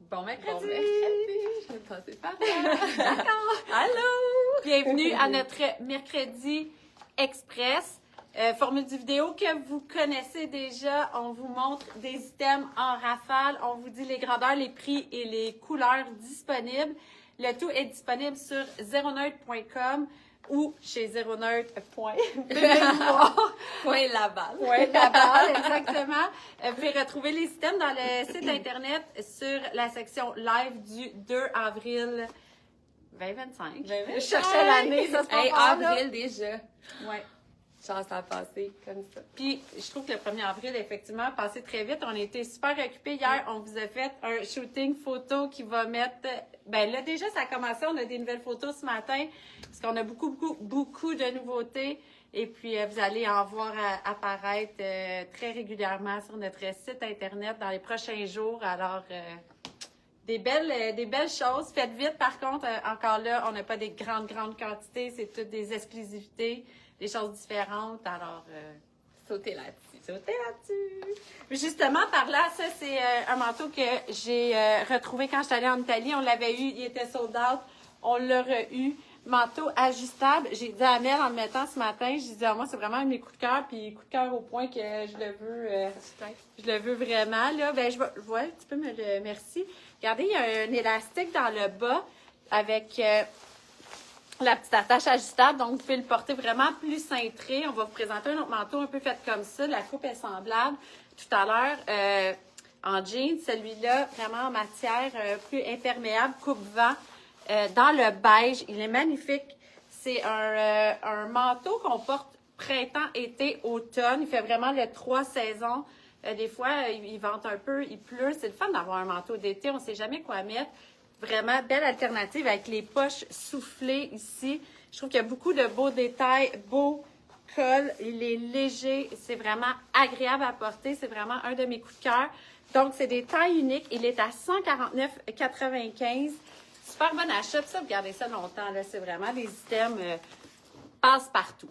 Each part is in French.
Bon mercredi! Bon mercredi! Je vais passer par là. D'accord! Allô! Bienvenue à notre mercredi express. Formule du vidéo que vous connaissez déjà. On vous montre des items en rafale. On vous dit les grandeurs, les prix et les couleurs disponibles. Le tout est disponible sur zeronerd.com ou chez zeronerd. Point Laval. Point Laval, exactement. Vous pouvez retrouver les items dans le site Internet sur la section live du 2 avril 2025. Je cherchais l'année, ça se passe Hey, par là. avril déjà. Ouais. Chance à passer comme ça. Puis, je trouve que le 1er avril, effectivement, a passé très vite. On a été super occupés hier. On vous a fait un shooting photo qui va mettre... Ben là, déjà, ça a commencé. On a des nouvelles photos ce matin parce qu'on a beaucoup de nouveautés. Et puis, vous allez en voir apparaître très régulièrement sur notre site Internet dans les prochains jours. Alors, des belles choses. Faites vite, par contre. Encore là, on n'a pas des grandes quantités. C'est toutes des exclusivités, des choses différentes. Alors, Sautez là-dessus. sautez là-dessus. Justement, par là, ça, c'est un manteau que j'ai retrouvé quand je suis allée en Italie. On l'avait eu, il était sold out. On l'a eu. Manteau ajustable. J'ai dit à Amel en le mettant ce matin, j'ai dit, moi, c'est vraiment un de mes coups de cœur, puis coup de cœur au point que je le veux vraiment, là. Ben, ouais, tu peux me le, merci. Regardez, il y a un élastique dans le bas avec la petite attache ajustable, donc vous pouvez le porter vraiment plus cintré. On va vous présenter un autre manteau un peu fait comme ça. La coupe est semblable. Tout à l'heure, en jeans, celui-là, vraiment en matière plus imperméable, coupe-vent. Dans le beige, il est magnifique. C'est un manteau qu'on porte printemps, été, automne. Il fait vraiment les 3 saisons. Des fois, il vente un peu, il pleut. C'est le fun d'avoir un manteau d'été. On ne sait jamais quoi mettre. Vraiment belle alternative avec les poches soufflées ici. Je trouve qu'il y a beaucoup de beaux détails, beaux cols. Il est léger. C'est vraiment agréable à porter. C'est vraiment un de mes coups de cœur. Donc, c'est des tailles uniques. Il est à 149,95 $. Super bon achat. Puis ça, vous gardez ça longtemps. Là. C'est vraiment des items passe-partout.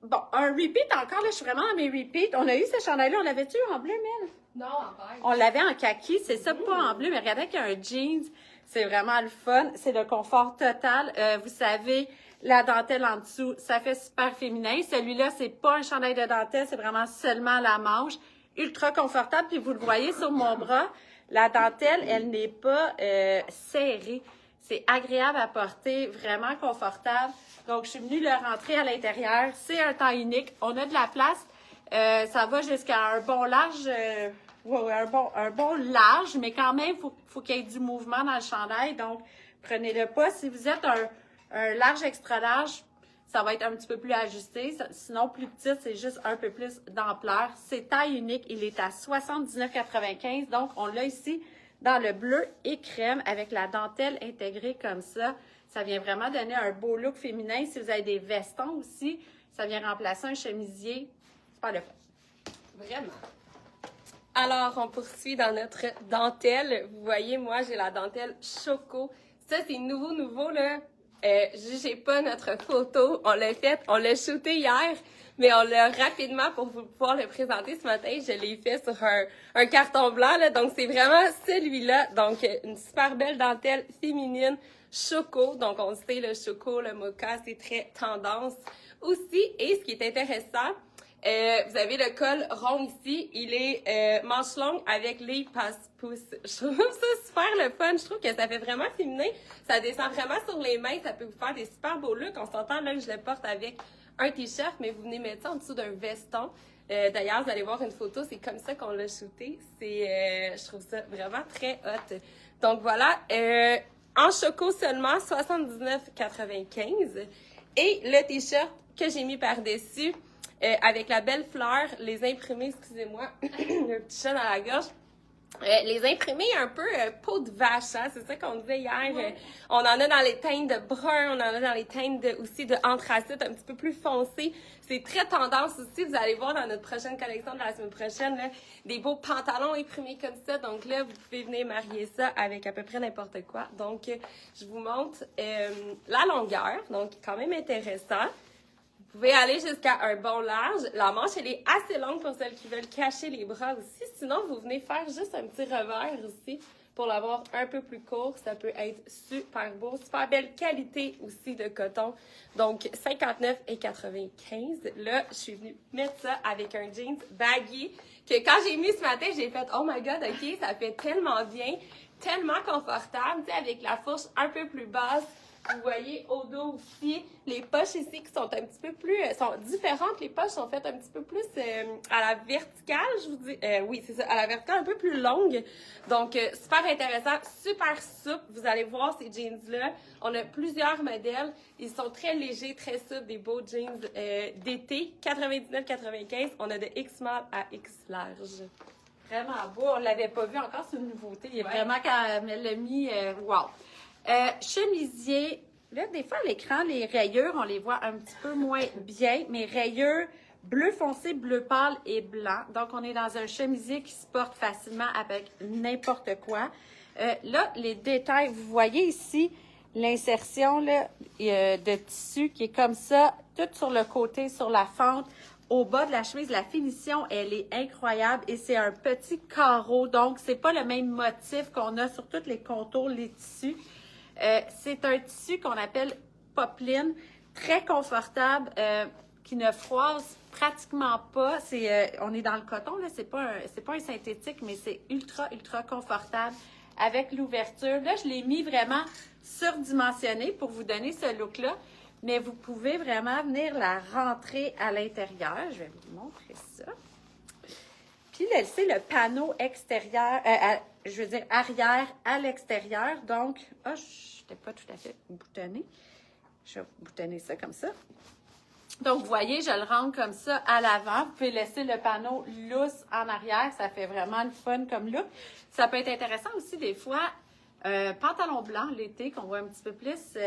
Bon, un repeat encore. Là, je suis vraiment dans mes repeats. On a eu ce chandail-là. On l'avait-tu en bleu, Mel? Non, en beige. On l'avait en kaki. C'est ça, pas en bleu. Mais regardez qu'il y a un jeans. C'est vraiment le fun. C'est le confort total. Vous savez, la dentelle en dessous, ça fait super féminin. Celui-là, c'est pas un chandail de dentelle. C'est vraiment seulement la manche. Ultra confortable. Puis vous le voyez sur mon bras. La dentelle, elle n'est pas serrée. C'est agréable à porter, vraiment confortable. Donc, je suis venue le rentrer à l'intérieur. C'est un temps unique. On a de la place. Ça va jusqu'à un bon large, un bon large, mais quand même, faut qu'il y ait du mouvement dans le chandail. Donc, prenez-le pas. Si vous êtes un large extra large, ça va être un petit peu plus ajusté. Sinon, plus petit, c'est juste un peu plus d'ampleur. C'est taille unique. Il est à 79,95 $. Donc, on l'a ici dans le bleu et crème avec la dentelle intégrée comme ça. Ça vient vraiment donner un beau look féminin. Si vous avez des vestons aussi, ça vient remplacer un chemisier. C'est pas le fun. Vraiment. Alors, on poursuit dans notre dentelle. Vous voyez, moi, j'ai la dentelle choco. Ça, c'est nouveau, là. J'ai pas notre photo. On l'a fait, on l'a shooté hier, mais on l'a rapidement pour pouvoir le présenter ce matin. Je l'ai fait sur un carton blanc, là. Donc, c'est vraiment celui-là. Donc, une super belle dentelle féminine choco. Donc, on sait, le choco, le mocha, c'est très tendance aussi. Et ce qui est intéressant, vous avez le col rond ici. Il est manche longue avec les passe-pouces. Je trouve ça super le fun. Je trouve que ça fait vraiment féminin. Ça descend vraiment sur les mains. Ça peut vous faire des super beaux looks. On s'entend là que je le porte avec un t-shirt, mais vous venez mettre ça en dessous d'un veston. D'ailleurs, vous allez voir une photo. C'est comme ça qu'on l'a shooté. Je trouve ça vraiment très hot. Donc voilà. En choco seulement, 79,95 $. Et le t-shirt que j'ai mis par-dessus, avec la belle fleur, les imprimés, excusez-moi, le petit chat dans la gorge. Les imprimés un peu peau de vache, hein, c'est ça qu'on disait hier. Ouais. On en a dans les teintes de brun, on en a dans les teintes aussi de anthracite, un petit peu plus foncé. C'est très tendance aussi. Vous allez voir dans notre prochaine collection de la semaine prochaine, là, des beaux pantalons imprimés comme ça. Donc là, vous pouvez venir marier ça avec à peu près n'importe quoi. Donc, je vous montre la longueur. Donc, quand même intéressant. Vous Vous pouvez aller jusqu'à un bon large. La manche, elle est assez longue pour celles qui veulent cacher les bras aussi. Sinon, vous venez faire juste un petit revers aussi pour l'avoir un peu plus court. Ça peut être super beau. Super belle qualité aussi de coton. Donc, 59,95. Là, je suis venue mettre ça avec un jeans baggy que quand j'ai mis ce matin, j'ai fait « Oh my God, OK, ça fait tellement bien, tellement confortable. » Tu sais, avec la fourche un peu plus basse. Vous voyez au dos aussi, les poches ici qui sont un petit peu plus, sont différentes. Les poches sont faites un petit peu plus à la verticale, je vous dis. Oui, c'est ça, à la verticale, un peu plus longue. Donc, super intéressant, super souple. Vous allez voir ces jeans-là. On a plusieurs modèles. Ils sont très légers, très souples, des beaux jeans d'été. 99,95. On a de X small à X large. Vraiment beau. On l'avait pas vu encore, c'est une nouveauté. Il est vraiment, quand elle l'a mis, wow. Chemisier, là, des fois, à l'écran, les rayures, on les voit un petit peu moins bien, mais rayures bleu foncé, bleu pâle et blanc. Donc, on est dans un chemisier qui se porte facilement avec n'importe quoi. Là, les détails, vous voyez ici l'insertion là, de tissu qui est comme ça, tout sur le côté, sur la fente. Au bas de la chemise, la finition, elle est incroyable et c'est un petit carreau. Donc, c'est pas le même motif qu'on a sur tous les contours, les tissus. C'est un tissu qu'on appelle popeline, très confortable, qui ne froisse pratiquement pas. On est dans le coton, là, c'est pas un synthétique, mais c'est ultra, ultra confortable avec l'ouverture. Là, je l'ai mis vraiment surdimensionné pour vous donner ce look-là, mais vous pouvez vraiment venir la rentrer à l'intérieur. Je vais vous montrer ça. Puis, c'est le panneau extérieur, je veux dire arrière à l'extérieur. Donc, je n'étais pas tout à fait boutonnée. Je vais boutonner ça comme ça. Donc, vous voyez, je le rentre comme ça à l'avant. Vous pouvez laisser le panneau lousse en arrière. Ça fait vraiment le fun comme look. Ça peut être intéressant aussi des fois, pantalon blanc l'été, qu'on voit un petit peu plus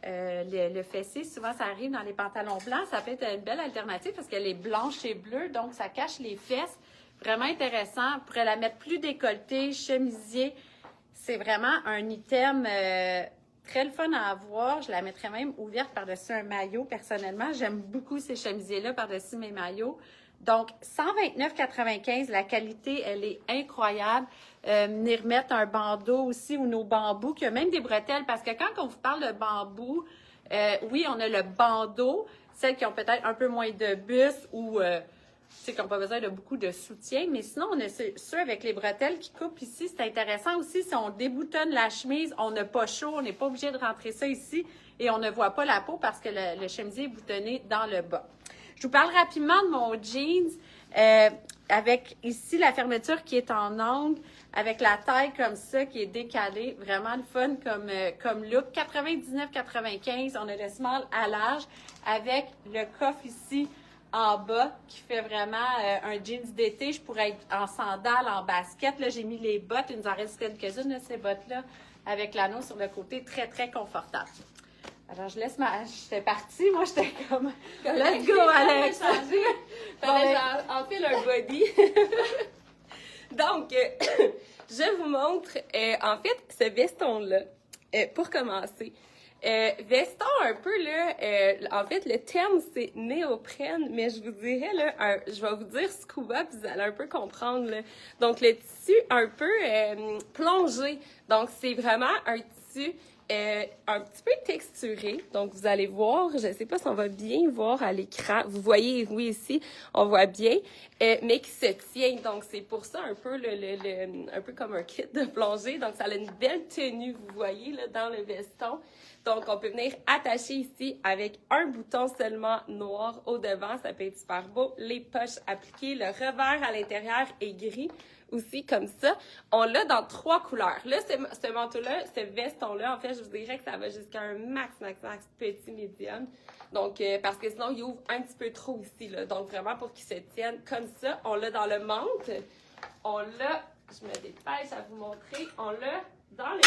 le fessier. Souvent, ça arrive dans les pantalons blancs. Ça peut être une belle alternative parce qu'elle est blanche et bleue, donc ça cache les fesses. Vraiment intéressant. On pourrait la mettre plus décolletée, chemisier. C'est vraiment un item très le fun à avoir. Je la mettrais même ouverte par-dessus un maillot. Personnellement, j'aime beaucoup ces chemisiers-là par-dessus mes maillots. Donc, 129,95. La qualité, elle est incroyable. Venir remettre un bandeau aussi ou nos bambous, qu'il y a même des bretelles. Parce que quand on vous parle de bambou, oui, on a le bandeau. Celles qui ont peut-être un peu moins de bus ou... qui n'ont pas besoin de beaucoup de soutien, mais sinon, on a ceux avec les bretelles qui coupent ici. C'est intéressant aussi, si on déboutonne la chemise, on n'a pas chaud, on n'est pas obligé de rentrer ça ici et on ne voit pas la peau parce que le chemisier est boutonné dans le bas. Je vous parle rapidement de mon jeans avec ici la fermeture qui est en angle, avec la taille comme ça qui est décalée. Vraiment le fun comme look. 99,95. On a le small à large avec le coffre ici en bas, qui fait vraiment un jeans d'été. Je pourrais être en sandales, en basket. Là, j'ai mis les bottes. Il nous en reste quelques-unes de ces bottes-là, avec l'anneau sur le côté, très, très confortable. Alors, je laisse j'étais partie. Moi, j'étais comme... Let's go, Alex! Fallait enfiler un body. Donc, je vous montre, en fait, ce veston-là, pour commencer. Veston un peu, là, en fait, le terme, c'est néoprène, mais je vous dirais, là, je vais vous dire scuba, puis vous allez un peu comprendre, là. Donc, le tissu un peu plongé. Donc, c'est vraiment un tissu un petit peu texturé. Donc, vous allez voir, je ne sais pas si on va bien voir à l'écran. Vous voyez, oui, ici, on voit bien, mais qui se tient. Donc, c'est pour ça un peu, un peu comme un kit de plongée. Donc, ça a une belle tenue, vous voyez, là, dans le veston. Donc, on peut venir attacher ici avec un bouton seulement noir au devant. Ça peut être super beau. Les poches appliquées. Le revers à l'intérieur est gris aussi, comme ça. On l'a dans 3 couleurs. Là, ce manteau-là, ce veston-là, en fait, je vous dirais que ça va jusqu'à un max petit, médium. Donc, parce que sinon, il ouvre un petit peu trop ici, là. Donc, vraiment, pour qu'il se tienne comme ça. On l'a dans le mante. On l'a, je me dépêche à vous montrer, on l'a dans le...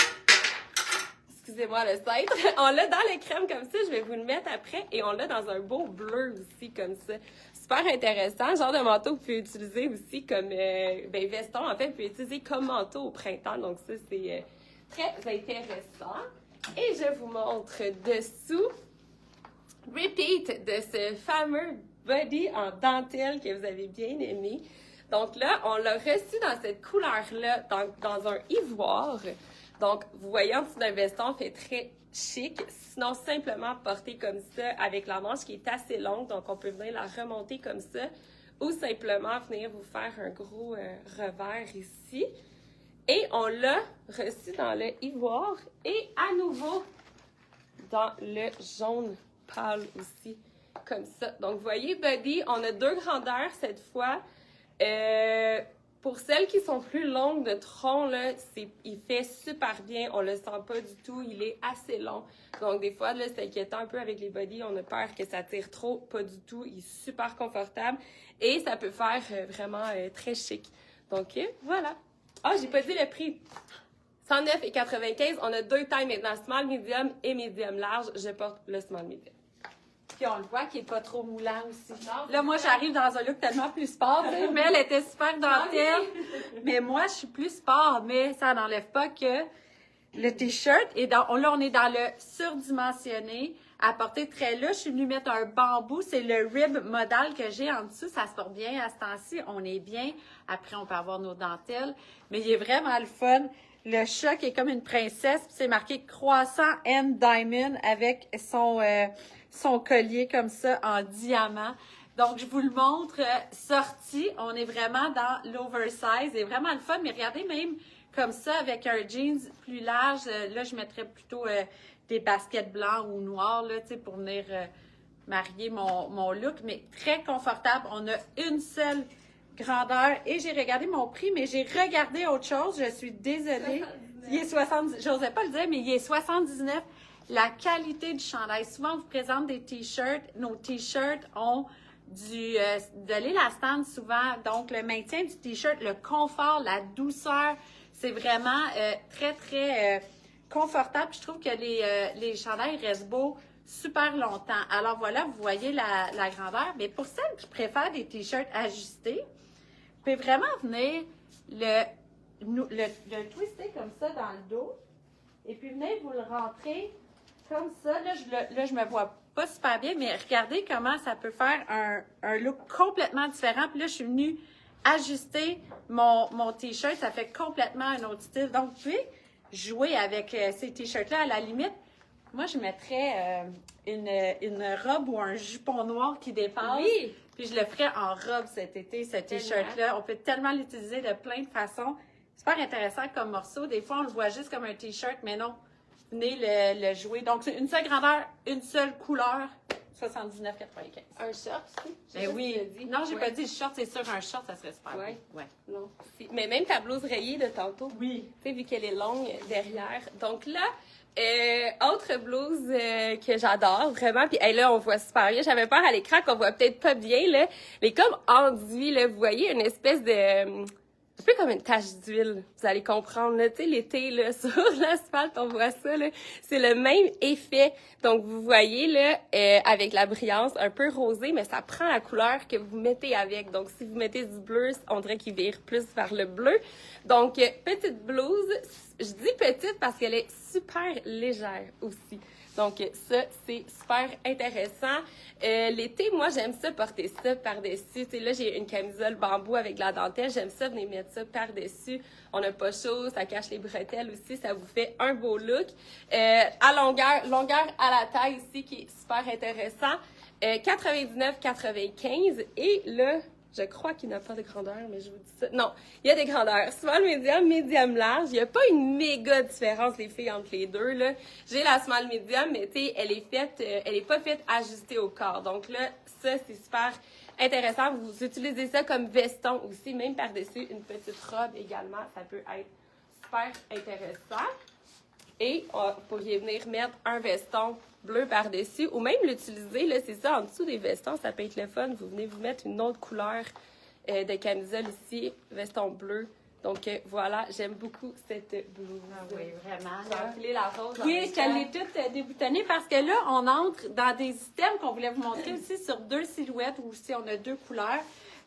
Excusez-moi le cintre. On l'a dans les crèmes comme ça, je vais vous le mettre après. Et on l'a dans un beau bleu aussi, comme ça. Super intéressant. Genre de manteau que vous pouvez utiliser aussi comme veston. En fait, vous pouvez utiliser comme manteau au printemps. Donc ça, c'est très intéressant. Et je vous montre dessous. repeat de ce fameux body en dentelle que vous avez bien aimé. Donc là, on l'a reçu dans cette couleur-là, dans un ivoire. Donc, vous voyez, en dessous d'un veston, fait très chic. Sinon, simplement porter comme ça, avec la manche qui est assez longue. Donc, on peut venir la remonter comme ça. Ou simplement venir vous faire un gros revers ici. Et on l'a reçu dans le ivoire. Et à nouveau, dans le jaune pâle aussi, comme ça. Donc, vous voyez, body, on a 2 grandeurs cette fois. Pour celles qui sont plus longues de tronc, là, il fait super bien. On le sent pas du tout. Il est assez long. Donc, des fois, là, c'est inquiétant un peu avec les body. On a peur que ça tire trop. Pas du tout. Il est super confortable. Et ça peut faire vraiment très chic. Donc, voilà. Ah, j'ai pas dit le prix. 109,95. On a 2 tailles maintenant. Small, medium et medium large. Je porte le small, medium. Puis on le voit qu'il n'est pas trop moulant aussi. Là, moi, j'arrive dans un look tellement plus sport, tu sais, mais elle était super dentelle. Mais moi, je suis plus sport, mais ça n'enlève pas que le T-shirt est là, on est dans le surdimensionné, à portée très là. Je suis venue mettre un bambou, c'est le rib modal que j'ai en dessous. Ça se porte bien à ce temps-ci, on est bien. Après, on peut avoir nos dentelles, mais il est vraiment le fun. Le choc est comme une princesse, puis c'est marqué croissant and diamond avec son collier comme ça en diamant. Donc, je vous le montre sorti. On est vraiment dans l'oversize. C'est vraiment le fun, mais regardez même comme ça avec un jeans plus large. Là, je mettrais plutôt des baskets blancs ou noirs là, tu sais, pour venir marier mon look, mais très confortable. On a une seule grandeur et j'ai regardé mon prix, mais j'ai regardé autre chose. Je suis désolée. 79. Il est 70. J'osais pas le dire, mais il est 79. La qualité du chandail. Souvent, on vous présente des t-shirts. Nos t-shirts ont de l'élastane souvent. Donc, le maintien du t-shirt, le confort, la douceur, c'est vraiment très, très confortable. Je trouve que les chandails restent beaux super longtemps. Alors voilà, vous voyez la grandeur. Mais pour celles qui préfèrent des t-shirts ajustés, vous pouvez vraiment venir le twister comme ça dans le dos. Et puis venez vous le rentrer comme ça. Là, je me vois pas super bien, mais regardez comment ça peut faire un look complètement différent. Puis là, je suis venue ajuster mon t-shirt. Ça fait complètement un autre style. Donc, vous pouvez jouer avec ces t-shirts-là. À la limite, moi, je mettrais une robe ou un jupon noir qui dépasse. Oui! Puis je le ferais en robe cet été, ce t-shirt-là. On peut tellement l'utiliser de plein de façons. Super intéressant comme morceau. Des fois, on le voit juste comme un t-shirt, mais non. Venez le jouer. Donc, c'est une seule grandeur, une seule couleur, 79,95. Un short, aussi? Ben oui. Non, j'ai pas dit short, c'est sûr, un short, ça serait super beau. Ouais. Non. Mais même ta blouse rayée de tantôt. Oui. Tu sais, vu qu'elle est longue derrière. Donc là, autre blouse que j'adore, vraiment. Puis là, on voit super bien. J'avais peur à l'écran qu'on voit peut-être pas bien, là. Mais comme enduit, là, vous voyez, une espèce de... un peu comme une tache d'huile, vous allez comprendre, là, tu sais, l'été, là, sur l'asphalte, on voit ça, là, c'est le même effet. Donc, vous voyez, là, avec la brillance un peu rosée, mais ça prend la couleur que vous mettez avec. Donc, si vous mettez du bleu, on dirait qu'il vire plus vers le bleu. Donc, petite blouse, je dis petite parce qu'elle est super légère aussi. Donc, ça, c'est super intéressant. L'été, moi, j'aime ça, porter ça par-dessus. Tu sais, là, j'ai une camisole bambou avec de la dentelle. J'aime ça, venir mettre ça par-dessus. On n'a pas chaud, ça cache les bretelles aussi. Ça vous fait un beau look. À longueur à la taille ici, qui est super intéressant. 99,95. Et là, je crois qu'il n'a pas de grandeur, mais je vous dis ça. Non, il y a des grandeurs. Small, medium, medium, large. Il n'y a pas une méga différence, les filles, entre les deux, là. J'ai la small, medium, mais tu sais, elle est pas faite ajustée au corps. Donc là, ça, c'est super intéressant. Vous utilisez ça comme veston aussi, même par-dessus une petite robe également. Ça peut être super intéressant. Et vous pourriez venir mettre un veston bleu par-dessus ou même l'utiliser, là, c'est ça, en dessous des vestons, ça peut être le fun. Vous venez vous mettre une autre couleur de camisole ici, veston bleu. Donc voilà, j'aime beaucoup cette blouse. Ah oui, vraiment. J'ai enfilé la rose. Oui, je l'ai toute déboutonnée parce que là, on entre dans des items qu'on voulait vous montrer aussi sur 2 silhouettes ou si on a 2 couleurs.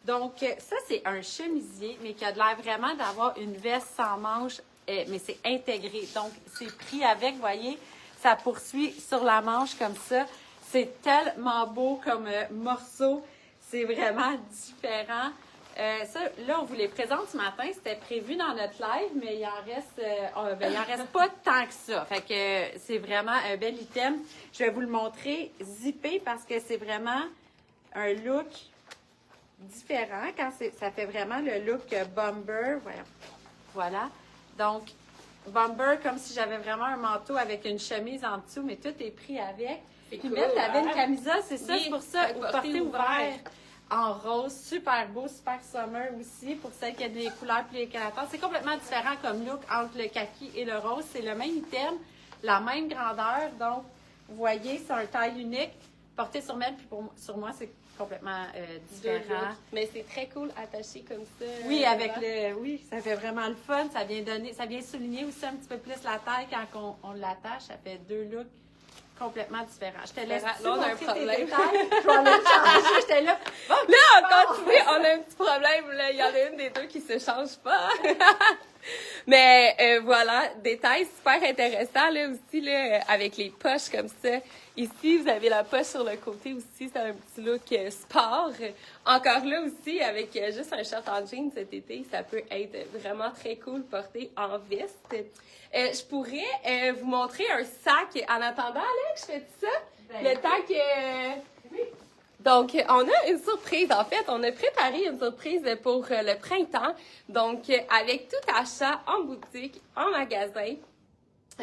Donc, ça, c'est un chemisier, mais qui a de l'air vraiment d'avoir une veste sans manches, mais c'est intégré. Donc, c'est pris avec, vous voyez, ça poursuit sur la manche comme ça. C'est tellement beau comme morceau. C'est vraiment différent. Ça, là, on vous les présente ce matin. C'était prévu dans notre live, mais il en reste pas tant que ça. Fait que c'est vraiment un bel item. Je vais vous le montrer zippé parce que c'est vraiment un look différent. Ça fait vraiment le look bomber. Voilà. Donc, bomber, comme si j'avais vraiment un manteau avec une chemise en dessous, mais tout est pris avec. Puis cool, Mel, t'avais une camisole, c'est ça, Oui, c'est pour ça, avec au porté porté ouvert. ouvert. En rose, super beau, super summer aussi, pour celles qui ont des couleurs plus éclatantes. C'est complètement différent comme look entre le kaki et le rose. C'est le même item, la même grandeur. Donc, vous voyez, c'est un taille unique. Porté sur Mel, puis sur moi, c'est complètement différent. Mais c'est très cool attaché comme ça. Oui, avec oui, ça fait vraiment le fun. Ça vient souligner aussi un petit peu plus la taille quand on l'attache. Ça fait deux looks complètement différents. Je te laisse Là, on a un problème. Je vais aller changer. J'étais là. Bon, Là, on continue, on a un petit problème. Là. Il y en a une des deux qui se change pas. Mais voilà, détail super intéressant là aussi là, avec les poches comme ça. Ici, vous avez la poche sur le côté aussi, c'est un petit look sport. Encore là aussi, avec juste un short en jean cet été, ça peut être vraiment très cool porté en veste. Je pourrais vous montrer un sac en attendant, Alex, je fais ça? Le temps que... Oui. Donc, on a une surprise. En fait, on a préparé une surprise pour le printemps. Donc, avec tout achat en boutique, en magasin.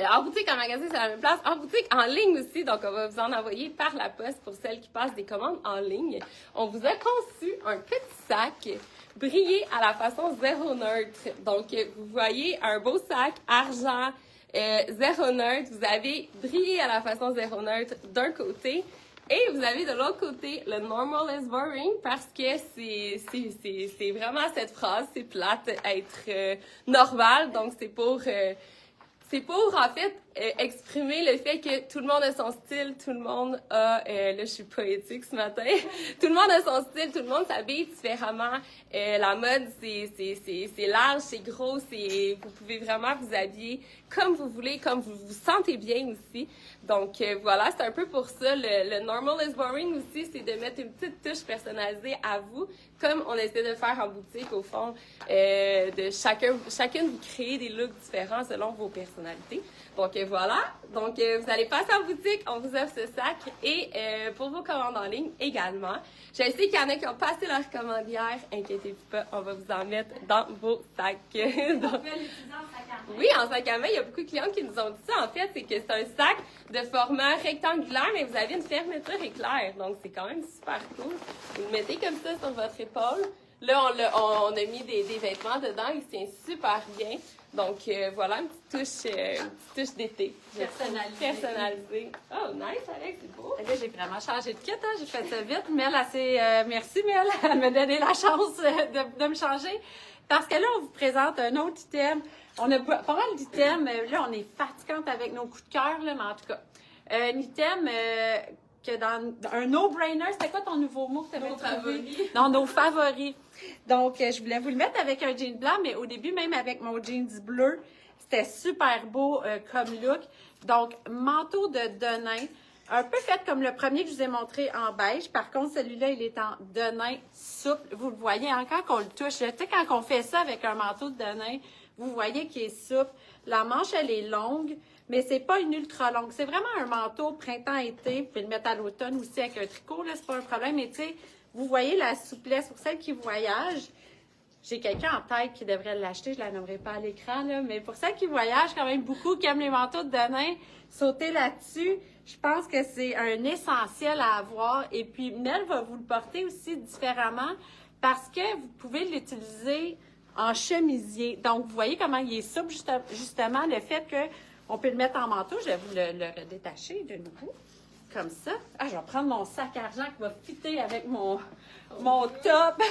En boutique, en magasin, c'est la même place. En boutique, en ligne aussi. Donc, on va vous en envoyer par la poste pour celles qui passent des commandes en ligne. On vous a conçu un petit sac brillé à la façon zéro neutre. Donc, vous voyez un beau sac argent zéro neutre. Vous avez brillé à la façon zéro neutre d'un côté. Et vous avez de l'autre côté le normal is boring parce que c'est vraiment cette phrase, c'est plate être normal. Donc c'est pour en fait exprimer le fait que tout le monde a son style, tout le monde a là je suis poétique ce matin. Tout le monde a son style, tout le monde s'habille différemment. La mode c'est large, c'est gros, vous pouvez vraiment vous habiller comme vous voulez, comme vous vous sentez bien aussi. Donc voilà, c'est un peu pour ça le normal is boring aussi, c'est de mettre une petite touche personnalisée à vous, comme on essaie de faire en boutique au fond, de chacune vous créer des looks différents selon vos personnalités. Donc voilà, donc vous allez passer en boutique, on vous offre ce sac et pour vos commandes en ligne également. Je sais qu'il y en a qui ont passé leur commande hier, inquiétez-vous pas, on va vous en mettre dans vos sacs. Donc, oui, en sac à main, il y a beaucoup de clients qui nous ont dit ça. En fait, c'est que c'est un sac de format rectangulaire, mais vous avez une fermeture éclair. Donc, c'est quand même super cool. Vous le mettez comme ça sur votre épaule. Là, on a mis des vêtements dedans. Il tient super bien. Donc, voilà, une petite touche d'été. Personnalisée. Oh, nice, Alex, c'est beau. Là, j'ai vraiment changé de kit, hein? J'ai fait ça vite. Mel, merci, Mel, elle m'a donné la chance de me changer. Parce que là, on vous présente un autre item. On a pas mal d'items. Là, on est fatigante avec nos coups de cœur, là, mais en tout cas, un item que dans un no-brainer. C'était quoi ton nouveau mot que tu avais trouvé? Favoris. Non, nos favoris. Donc, je voulais vous le mettre avec un jean blanc, mais au début, même avec mon jeans bleu, c'était super beau comme look. Donc, manteau de denim. Un peu fait comme le premier que je vous ai montré en beige. Par contre, celui-là, il est en denim souple. Vous le voyez, hein, quand on le touche. Tu sais, quand on fait ça avec un manteau de denim, vous voyez qu'il est souple. La manche, elle est longue, mais c'est pas une ultra longue. C'est vraiment un manteau printemps-été. Vous pouvez le mettre à l'automne aussi avec un tricot, là, c'est pas un problème. Mais tu sais, vous voyez la souplesse pour celles qui voyagent. J'ai quelqu'un en tête qui devrait l'acheter, je la nommerai pas à l'écran, là, mais pour celles qui voyagent quand même beaucoup, qui aiment les manteaux de denim, sauter là-dessus, je pense que c'est un essentiel à avoir. Et puis, Mel va vous le porter aussi différemment parce que vous pouvez l'utiliser en chemisier. Donc, vous voyez comment il est souple, justement, le fait qu'on peut le mettre en manteau. Je vais vous le redétacher de nouveau, comme ça. Ah, je vais prendre mon sac argent qui va fitter avec mon top.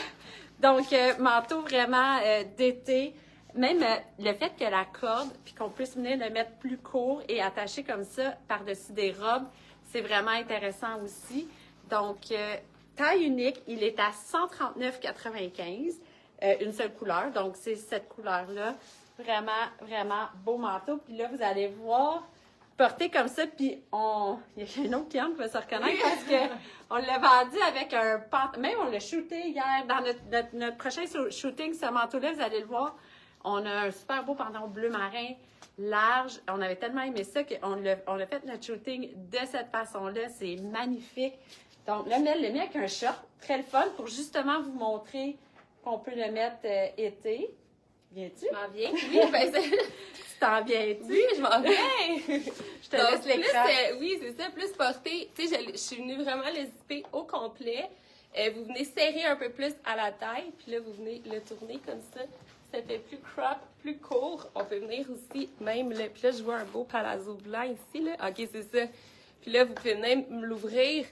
Donc, manteau vraiment d'été. Même le fait que la corde, puis qu'on puisse venir le mettre plus court et attacher comme ça par-dessus des robes, c'est vraiment intéressant aussi. Donc, taille unique, il est à 139,95, une seule couleur. Donc, c'est cette couleur-là. Vraiment, vraiment beau manteau. Puis là, vous allez voir porté comme ça, puis il y a une autre cliente qui va se reconnaître parce que on l'a vendu avec un pantalon. Même on l'a shooté hier dans notre prochain shooting, ce manteau-là, vous allez le voir. On a un super beau pantalon bleu marin, large. On avait tellement aimé ça qu'on a fait notre shooting de cette façon-là. C'est magnifique. Donc là, Mel l'a mis avec un short, très le fun, pour justement vous montrer qu'on peut le mettre été. Viens-tu? Je m'en viens. Oui, ben Tu t'en viens-tu? Oui, je m'en viens. Je te laisse l'écran. Oui, c'est ça, plus porté. Tu sais, je suis venue vraiment le zipper au complet. Vous venez serrer un peu plus à la taille, puis là, vous venez le tourner comme ça. Ça fait plus crop, plus court. On peut venir aussi, même, puis là, je vois un beau palazzo blanc ici, là. OK, c'est ça. Puis là, vous pouvez même l'ouvrir.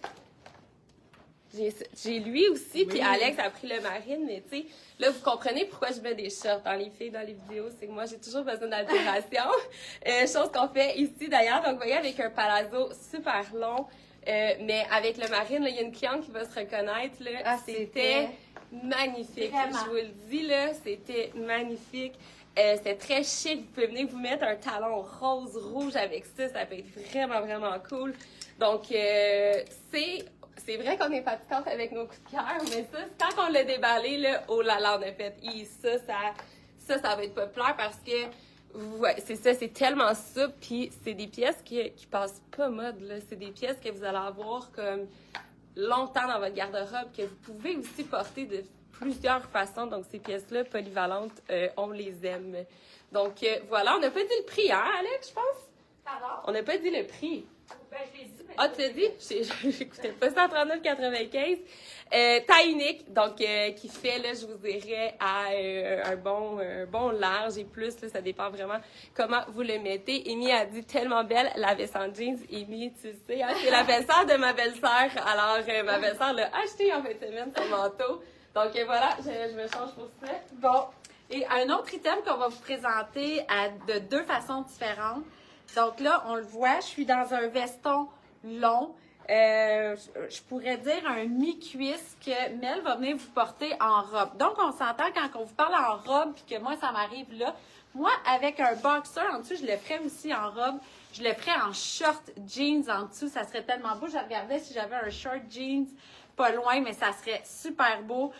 J'ai lui aussi, oui. Puis Alex a pris le marine, mais tu sais, là, vous comprenez pourquoi je mets des shorts dans les filles, dans les vidéos, c'est que moi, j'ai toujours besoin d'altération. Chose qu'on fait ici, d'ailleurs. Donc, vous voyez, avec un palazzo super long, mais avec le marine, là, il y a une cliente qui va se reconnaître, là. Ah, c'était magnifique. Vraiment. Je vous le dis, là, c'était magnifique. C'était très chic. Vous pouvez venir vous mettre un talon rose, rouge avec ça. Ça peut être vraiment, vraiment cool. Donc, c'est vrai qu'on est fatigante avec nos coups de cœur, mais ça, quand on l'a déballé, là, oh là là, on a fait, ça va être populaire parce que, ouais, c'est ça, c'est tellement souple, puis c'est des pièces qui passent pas mode, là. C'est des pièces que vous allez avoir comme longtemps dans votre garde-robe, que vous pouvez aussi porter de plusieurs façons. Donc, ces pièces-là, polyvalentes, on les aime. Donc, voilà, on n'a pas dit le prix, hein, Alex, je pense? Pardon? On n'a pas dit le prix. Ben, je l'ai dit. Ah, tu l'as dit? J'écoutais pas. 139,95. Taille unique, donc qui fait, là, je vous dirais, à un bon large et plus, là, ça dépend vraiment comment vous le mettez. Amy a dit tellement belle, la veste en jeans. Amy, tu sais, hein, c'est la belle-sœur de ma belle-sœur. Alors, ma belle-sœur l'a acheté en fin de semaine, son manteau. Donc, voilà, je me change pour ça. Bon. Et un autre item qu'on va vous présenter de deux façons différentes. Donc là, on le voit, je suis dans un veston long. Je pourrais dire un mi-cuisse que Mel va venir vous porter en robe. Donc, on s'entend quand on vous parle en robe puis que moi, ça m'arrive là. Moi, avec un boxer en dessous, je le ferais aussi en robe. Je le ferais en short jeans en dessous. Ça serait tellement beau. Je regardais si j'avais un short jeans pas loin, mais ça serait super beau.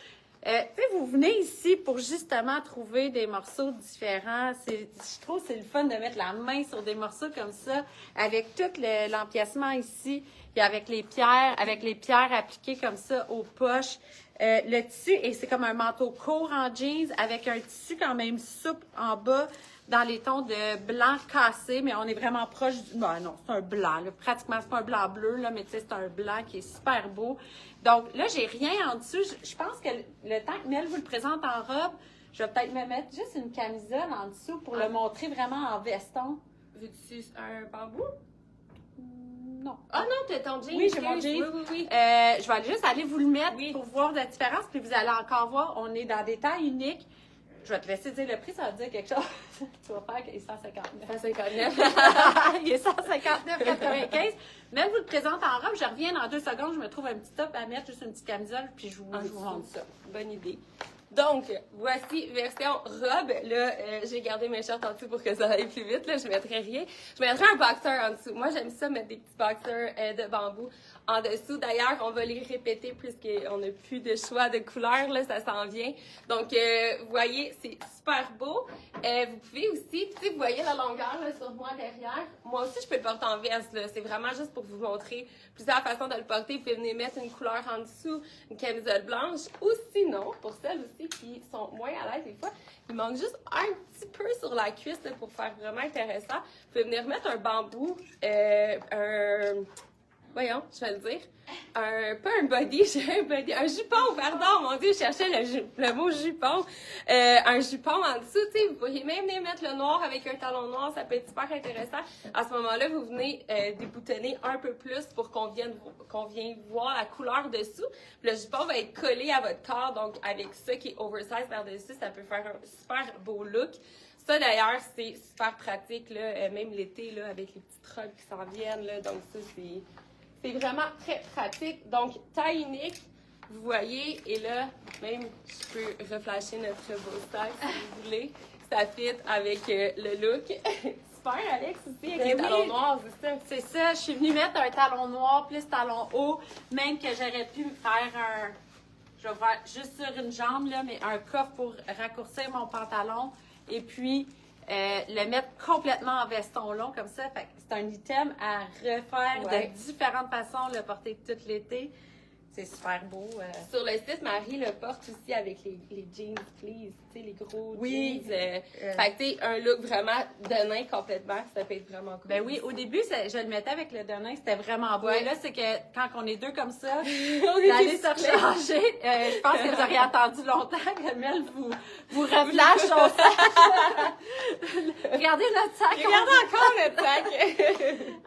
Vous venez ici pour justement trouver des morceaux différents. Je trouve que c'est le fun de mettre la main sur des morceaux comme ça, avec tout l'empiècement ici, et avec les pierres appliquées comme ça aux poches. Le tissu, et c'est comme un manteau court en jeans, avec un tissu quand même souple en bas, dans les tons de blanc cassé, mais on est vraiment proche du... non, c'est un blanc, là. Pratiquement, c'est pas un blanc bleu, là, mais tu sais, c'est un blanc qui est super beau. Donc là, j'ai rien en dessous. Je pense que le temps que Mel vous le présente en robe, je vais peut-être me mettre juste une camisole en dessous pour le montrer vraiment en veston. Veux-tu un bambou? Non. Ah non, t'as ton jean. Oui, j'ai mon jean. Oui. Je vais juste aller vous le mettre pour voir la différence, puis vous allez encore voir, on est dans des tailles uniques. Je vais te laisser dire le prix, ça va te dire quelque chose. Tu vas faire qu'il est 159. 159. Il est 159,95. Même vous le présente en robe, je reviens dans 2 secondes, je me trouve un petit top à mettre, juste une petite camisole, puis je vous montre ça. Bonne idée. Donc, voici version robe. Là, j'ai gardé mes shorts en dessous pour que ça aille plus vite. Là, je mettrai rien. Je mettrai un boxer en dessous. Moi, j'aime ça mettre des petits boxers de bambou en dessous. D'ailleurs, on va les répéter puisqu'on n'a plus de choix de couleurs. Là, ça s'en vient. Donc, vous voyez, c'est super beau. Vous pouvez aussi, tu sais, vous voyez la longueur là, sur moi derrière. Moi aussi, je peux le porter en veste. Là. C'est vraiment juste pour vous montrer plusieurs façons de le porter. Vous pouvez venir mettre une couleur en dessous, une camisole blanche. Ou sinon, pour celles aussi qui sont moins à l'aise des fois, il manque juste un petit peu sur la cuisse là, pour faire vraiment intéressant. Vous pouvez venir mettre un bambou, voyons, je vais le dire. Pas un body, j'ai un body. Un jupon, pardon, mon Dieu, je cherchais le mot jupon. Un jupon en dessous, tu sais, vous pourriez même venir mettre le noir avec un talon noir, ça peut être super intéressant. À ce moment-là, vous venez déboutonner un peu plus pour qu'on vienne voir la couleur dessous. Puis le jupon va être collé à votre corps, donc avec ça qui est oversize par-dessus, ça peut faire un super beau look. Ça, d'ailleurs, c'est super pratique, là, même l'été, là, avec les petites robes qui s'en viennent, là, donc ça, c'est vraiment très pratique. Donc, taille unique, vous voyez, et là, même, je peux reflasher notre beau sac si vous voulez. Ça fit avec le look. super, Alex, aussi, avec Ben les oui. talons noirs, c'est ça. C'est ça, je suis venue mettre un talon noir plus talon haut, même que j'aurais pu faire je vais faire juste sur une jambe, là, mais un coffre pour raccourcir mon pantalon et puis le mettre complètement en veston long comme ça. Fait que c'est un item à refaire Ouais. de différentes façons, le porter tout l'été. C'est super beau. Sur le site, Marie le porte aussi avec les jeans please, tu sais, les gros Oui. jeans. Fait que, tu sais, un look vraiment de nain complètement, ça peut être vraiment cool. Ben oui, au début, je le mettais avec le denim, c'était vraiment beau. Ouais. Et là, c'est que quand on est deux comme ça, On est d'aller tous se recharger. Je pense que vous auriez attendu longtemps que Mel vous reflash son sac. Regardez notre sac. Regardez encore notre sac!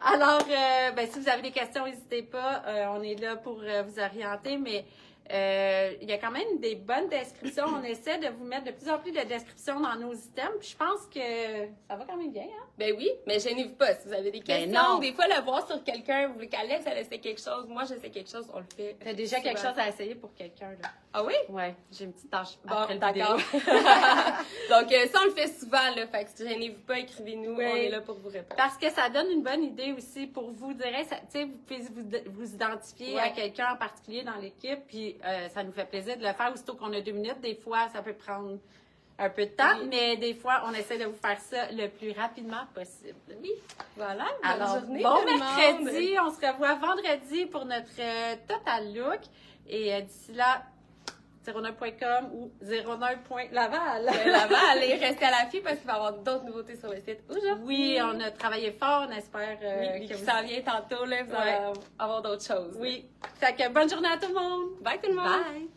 Alors, ben, si vous avez des questions, n'hésitez pas. On est là pour vous orienter, mais il y a quand même des bonnes descriptions. On essaie de vous mettre de plus en plus de descriptions dans nos items. Puis je pense que ça va quand même bien, hein? Ben oui, mais gênez-vous pas. Si vous avez des Ben questions, non. des fois, le voir sur quelqu'un, vous voulez qu'Alex, elle essaie quelque chose, moi, j'essaie quelque chose, on le fait. T'as déjà souvent. quelque chose à essayer pour quelqu'un, là? Ah oui? Ouais, j'ai une petite tâche Bon, après le d'accord. vidéo. Donc, ça, on le fait souvent, là. Fait que gênez-vous pas, écrivez-nous. Oui. On est là pour vous répondre. Parce que ça donne une bonne idée aussi pour vous. Tu sais, vous pouvez vous identifier Ouais. à quelqu'un en particulier dans l'équipe, puis ça nous fait plaisir de le faire aussitôt qu'on a 2 minutes. Des fois, ça peut prendre un peu de temps, Oui. mais des fois, on essaie de vous faire ça le plus rapidement possible. Oui. Voilà, bonne Alors, journée, bon tout le monde. mercredi, on se revoit vendredi pour notre Total Look. Et d'ici là, 09.com ou 09.laval. Laval, et restez à l'affût parce qu'il va y avoir d'autres nouveautés sur le site aujourd'hui. Oui, on a travaillé fort, on espère Oui, que qui vous... s'en vient tantôt, là, vous allez avoir d'autres choses. Oui. Fait que bonne journée à tout le monde. Bye tout le monde! Bye!